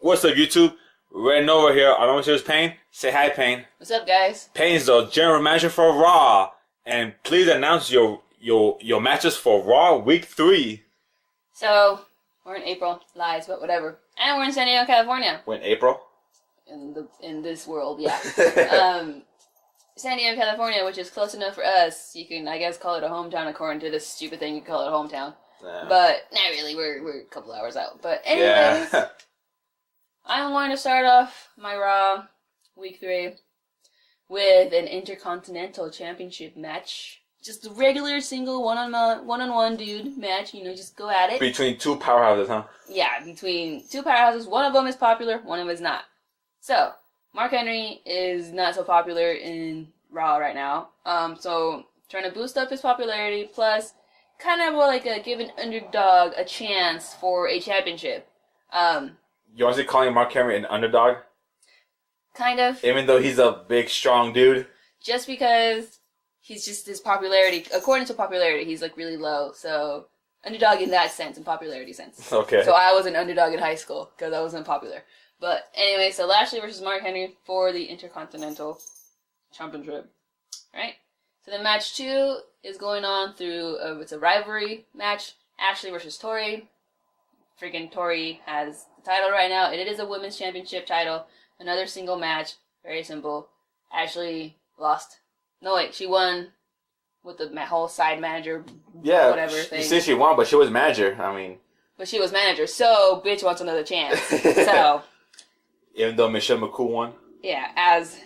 What's up, YouTube? Red over here. I don't know if Payne. Say hi, Payne. What's up, guys? Payne's the general manager for Raw, and please announce your matches for Raw Week 3. So we're in April, lies, but whatever, and we're in San Diego, California. We're in April. In this world, yeah. San Diego, California, which is close enough for us. You can, I guess, call it a hometown according to this stupid thing you call it a hometown. Yeah. But not really. We're a couple hours out. But anyways, Yeah. I'm going to start off my Raw Week 3 with an Intercontinental Championship match. Just a regular single one-on-one dude match. You know, just go at it. Between two powerhouses, huh? Yeah, between two powerhouses. One of them is popular, one of them is not. So, Mark Henry is not so popular in Raw right now. So trying to boost up his popularity, plus kind of like give an underdog a chance for a championship. You honestly calling Mark Henry an underdog? Kind of. Even though he's a big, strong dude? Just because he's just his popularity, according to popularity, he's like really low. So, underdog in that sense, in popularity sense. Okay. So I was an underdog in high school because I wasn't popular. But anyway, so Lashley versus Mark Henry for the Intercontinental Championship. Right? So then match 2 is going on through, it's a rivalry match. Ashley versus Tori. Freaking Tori has the title right now. It is a women's championship title. Another single match. Very simple. Ashley lost. No, wait, she won with the whole side manager, whatever thing. You said she won, but she was manager. I mean... But she was manager, so bitch wants another chance. So... Even though Michelle McCool won? Yeah, as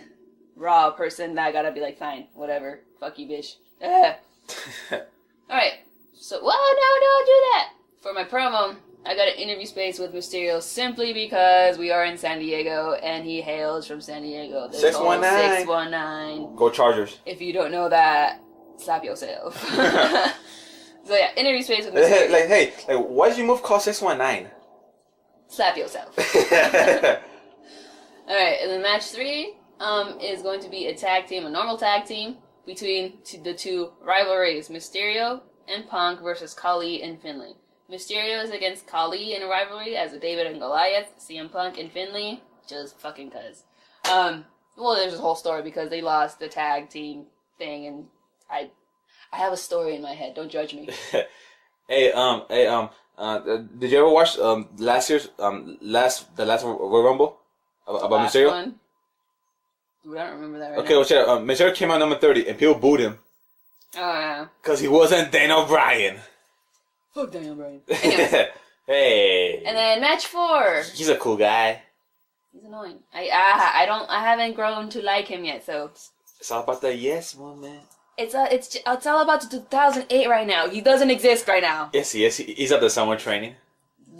Raw person, I gotta be like, fine, whatever. Fuck you, bitch. Alright, so, well, no, don't do that. For my promo, I got an interview space with Mysterio simply because we are in San Diego, and he hails from San Diego. 619. 619. Go Chargers. If you don't know that, slap yourself. So yeah, interview space with Mysterio. Hey, why did you move call 619? Slap yourself. Alright, and then match 3 is going to be a tag team, a normal tag team, between the two rivalries, Mysterio and Punk versus Khali and Finlay. Mysterio is against Khali in a rivalry as a David and Goliath, CM Punk and Finlay, just fucking cuz. Well, there's a whole story because they lost the tag team thing, and I have a story in my head, don't judge me. Did you ever watch last year's the last Royal Rumble about Mysterio? One? Dude, I don't remember that right Okay, now. well, check. Mysterio came out number 30, and people booed him Oh, yeah. because he wasn't Daniel Bryan. Fuck Daniel Bryan. Anyways, Hey, and then match 4. he's a cool guy. He's annoying. I haven't grown to like him yet, so It's all about the yes woman. it's all about 2008 right now. He doesn't exist right now. Yes, he is. He's at the summer training.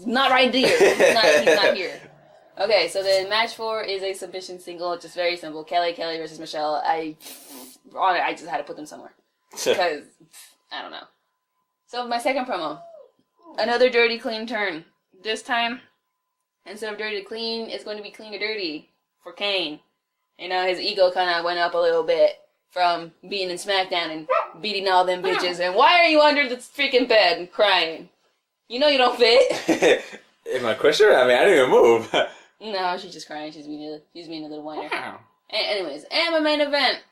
Not right there. He's not here. Okay, so then match 4 is a submission single. It's just very simple. Kelly versus Michelle. I just had to put them somewhere because I don't know. So my second promo, another dirty clean turn. This time, instead of dirty to clean, it's going to be clean to dirty for Kane. You know, his ego kind of went up a little bit from being in SmackDown and beating all them bitches. And why are you under the freaking bed and crying? You know you don't fit. Am I Christian? I mean, I didn't even move. No, she's just crying. She's being a little whiner. Wow. Anyways, and my main event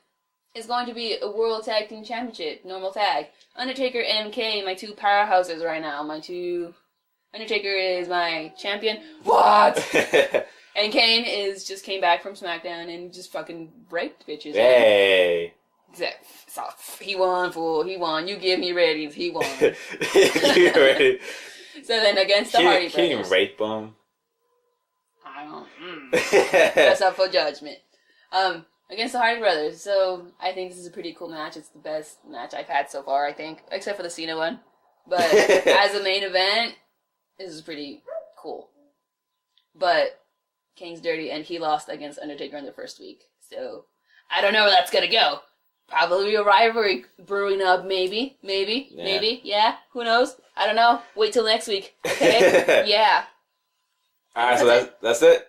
is going to be a World Tag Team Championship, normal tag. Undertaker and MK, my two powerhouses right now. Undertaker is my champion. What? And Kane just came back from SmackDown and just fucking raped bitches. Hey. So, he won, fool. He won. You give me ratings. He won. You ready? So then against the Hardy Can you Brothers. rape him? I don't. That's up for judgment. Against the Hardy Brothers. So I think this is a pretty cool match. It's the best match I've had so far, I think. Except for the Cena one. But as a main event, this is pretty cool. But Kane's dirty and he lost against Undertaker in the first week. So I don't know where that's gonna go. Probably a rivalry brewing up, maybe, yeah, who knows? I don't know. Wait till next week, okay? Yeah. Alright, so that's it.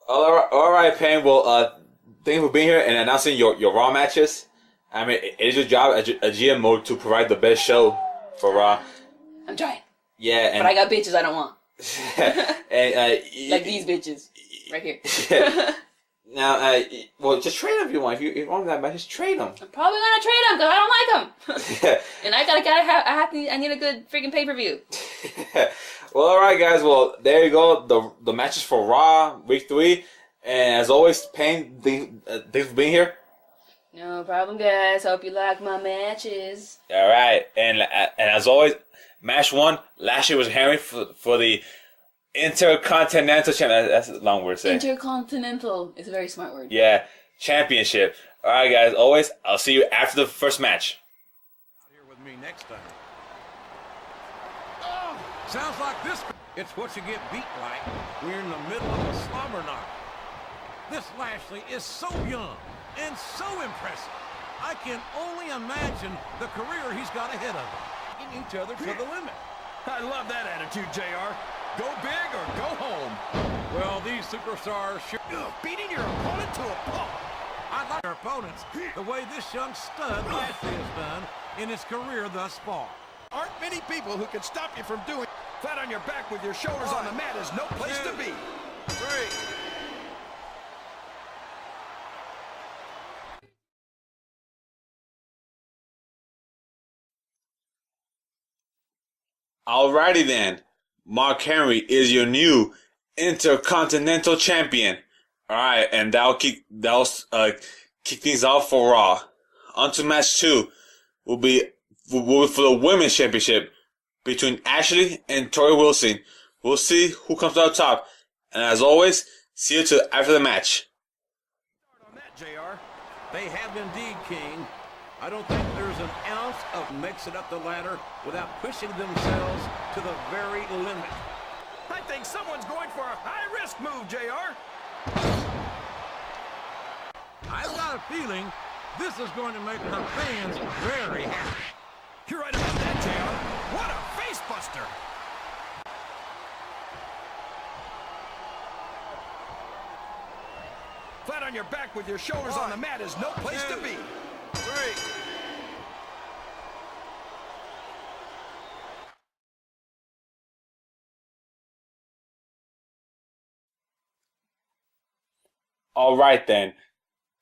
Alright, Payne. Well, thank you for being here and announcing your Raw matches. I mean, it is your job as a GM mode to provide the best show for Raw. I'm trying. Yeah, and But I got bitches I don't want. And, like these bitches right here. Now, well, just trade him if you want. If you want that match, just trade him. I'm probably gonna trade him because I don't like him. And I need a good freaking pay-per-view. Well, all right, guys. Well, there you go. The matches for Raw Week 3, and as always, Payne, thanks for being here. No problem, guys. Hope you like my matches. All right, and as always, match 1, Lashley was Henry for the Intercontinental Championship. That's a long word to say. Intercontinental is a very smart word. Yeah, championship. All right, guys. Always, I'll see you after the first match. Out here with me next time. Oh, sounds like this. It's what you get beat like. We're in the middle of a slumber knock. This Lashley is so young and so impressive. I can only imagine the career he's got ahead of him. Getting each other to the limit. I love that attitude, JR. Go big or go home. Well, these superstars Beating your opponent to a pulp. I like their opponents the way this young stud Lashley has done in his career thus far. Aren't many people who can stop you from doing flat on your back with your shoulders on the mat is no place to be. 3. Alrighty then. Mark Henry is your new Intercontinental Champion. Alright, and that'll kick things off for Raw. On to match 2 will be for the Women's Championship between Ashley and Tori Wilson. We'll see who comes out top. And as always, see you till after the match. On that, JR. They have indeed, King. I don't think there's an ounce of mixing up the ladder without pushing themselves to the very limit. I think someone's going for a high-risk move, JR. I've got a feeling this is going to make her fans very happy. You're right about that, JR. What a face-buster. Flat on your back with your shoulders on the mat is no place to be. 3. Alright then.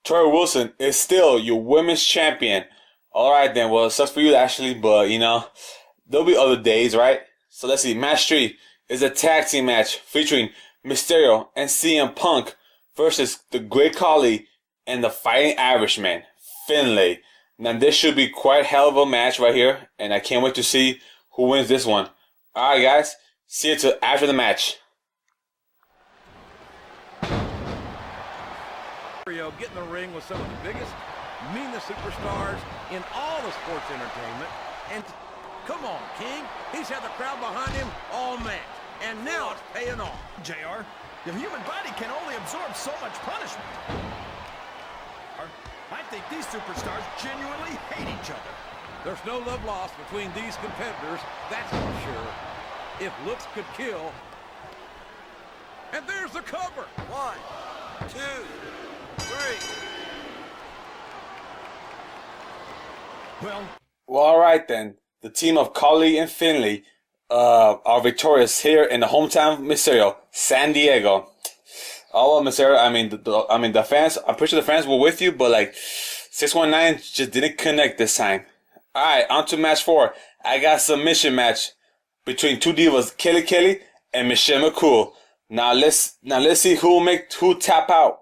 Tori Wilson is still your women's champion. Alright then, well it sucks for you Ashley, but you know, there'll be other days, right? So let's see, match 3 is a tag team match featuring Mysterio and CM Punk versus the Great Khali and the Fighting Irishman, Finlay. Now this should be quite hell of a match right here, and I can't wait to see who wins this one. Alright guys, see you till after the match. Get in the ring with some of the biggest, meanest superstars in all of sports entertainment. And come on, King. He's had the crowd behind him all match. And now it's paying off. JR, the human body can only absorb so much punishment. I think these superstars genuinely hate each other. There's no love lost between these competitors, that's for sure. If looks could kill. And there's the cover. 1, 2, 3. Well, Alright then. The team of Khali and Finlay are victorious here in the hometown of Mysterio, San Diego. Oh well, Mysterio, I mean the fans, I'm pretty sure the fans were with you, but like 619 just didn't connect this time. Alright, on to match 4. I got a submission match between two divas, Kelly and Michelle McCool. Now let's see who tap out.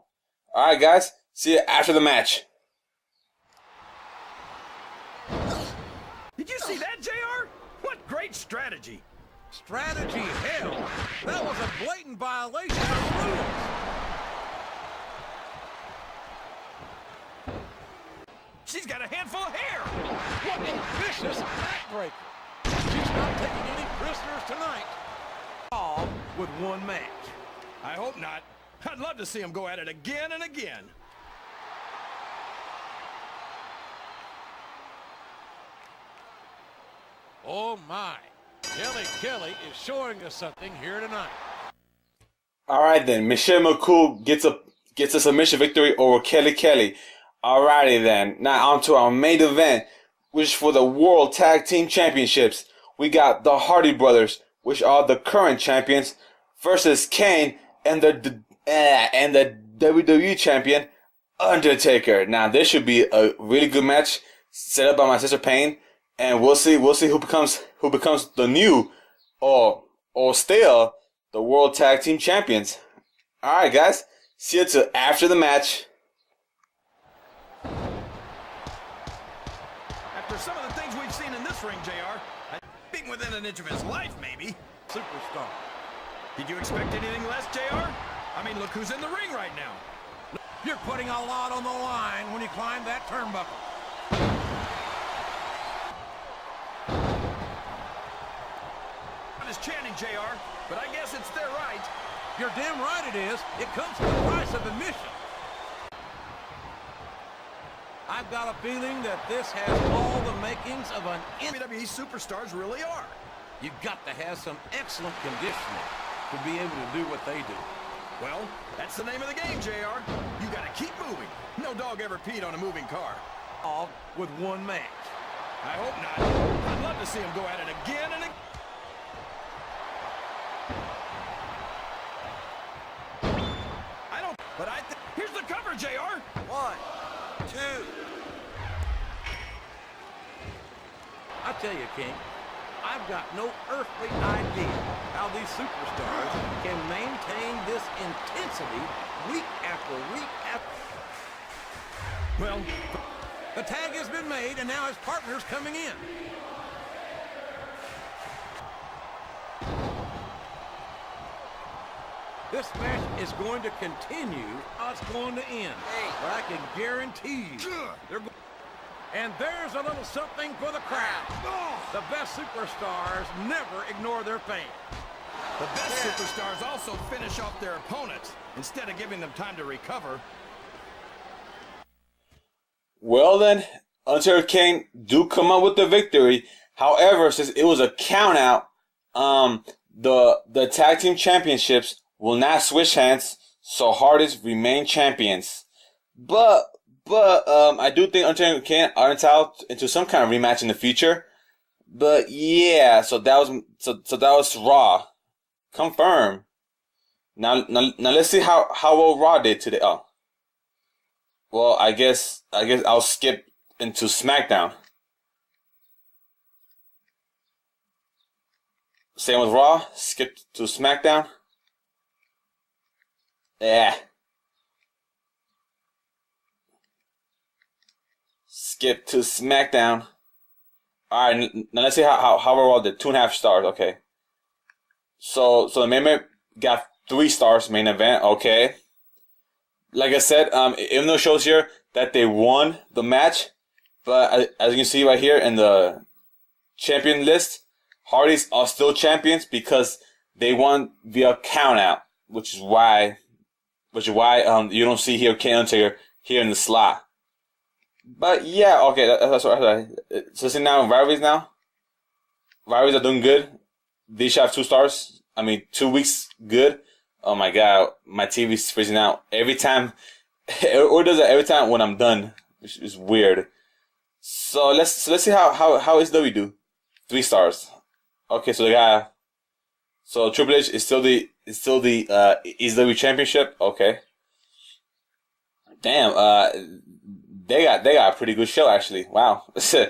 Alright guys, see you after the match. did you see that, JR? What great strategy. Strategy, hell. That was a blatant violation of the rules. She's got a handful of hair. What a vicious backbreaker. She's not taking any prisoners tonight. All with one match. I hope not. I'd love to see him go at it again and again. Oh my. Kelly is showing us something here tonight. Alright then, Michelle McCool gets a submission victory over Kelly. Alrighty then, now on to our main event, which is for the World Tag Team Championships. We got the Hardy Brothers which are the current champions, versus Kane and the WWE Champion Undertaker. Now this should be a really good match set up by my sister Payne, and we'll see who becomes the new or still the World Tag Team Champions. All right, guys, see you till after the match. After some of the things we've seen in this ring, JR, being within an inch of his life, maybe. Superstar. Did you expect anything less, JR? I mean, look who's in the ring right now. You're putting a lot on the line when you climb that turnbuckle. Is chanting, JR, but I guess it's their right. You're damn right it is. It comes with the price of admission. I've got a feeling that this has all the makings of an WWE superstars really are. You've got to have some excellent conditioning to be able to do what they do. Well, that's the name of the game, JR. You gotta keep moving. No dog ever peed on a moving car. All with one match. I hope not. I'd love to see him go at it again and again. But here's the cover, JR. 1, 2. I tell you, King, I've got no earthly idea how these superstars can maintain this intensity week after week after. Well, the tag has been made, and now his partner's coming in. This match is going to continue. It's going to end. But I can guarantee you, and there's a little something for the crowd. The best superstars never ignore their fans. The best superstars also finish off their opponents instead of giving them time to recover. Well then, Undertaker Kane do come up with the victory. However, since it was a count out, the tag team championships will not switch hands, so Hardys remain champions. But I do think Undertaker Kane are entitled into some kind of rematch in the future. But yeah, so that was Raw. Confirm. Now let's see how well Raw did today. Oh. Well, I guess I'll skip into SmackDown. Same with Raw, skip to SmackDown. Yeah. Skip to SmackDown. Alright, now let's see how Raw did. 2.5 stars, okay. So the main event got 3 stars, main event, okay. Like I said, even though it shows here that they won the match, but as you can see right here in the champion list, Hardys are still champions because they won via count out, which is why you don't see here Kane Undertaker here in the slot. But yeah, okay, that's right. So see now rivalries now. Rivalries are doing good. They should have 2 stars. I mean, 2 weeks good. Oh my god, my TV's freezing out every time. Or does it every time when I'm done, which is weird. So let's see how SW do. 3 stars. Okay, so Triple H is still the SW Championship. Okay. Damn. They got a pretty good show actually. Wow. So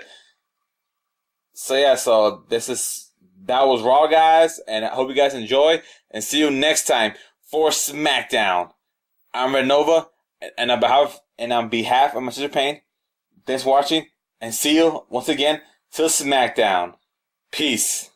yeah, so that was Raw, guys, and I hope you guys enjoy, and see you next time for SmackDown. I'm Red Nova, and on behalf of my sister Payne, thanks for watching, and see you once again till SmackDown. Peace.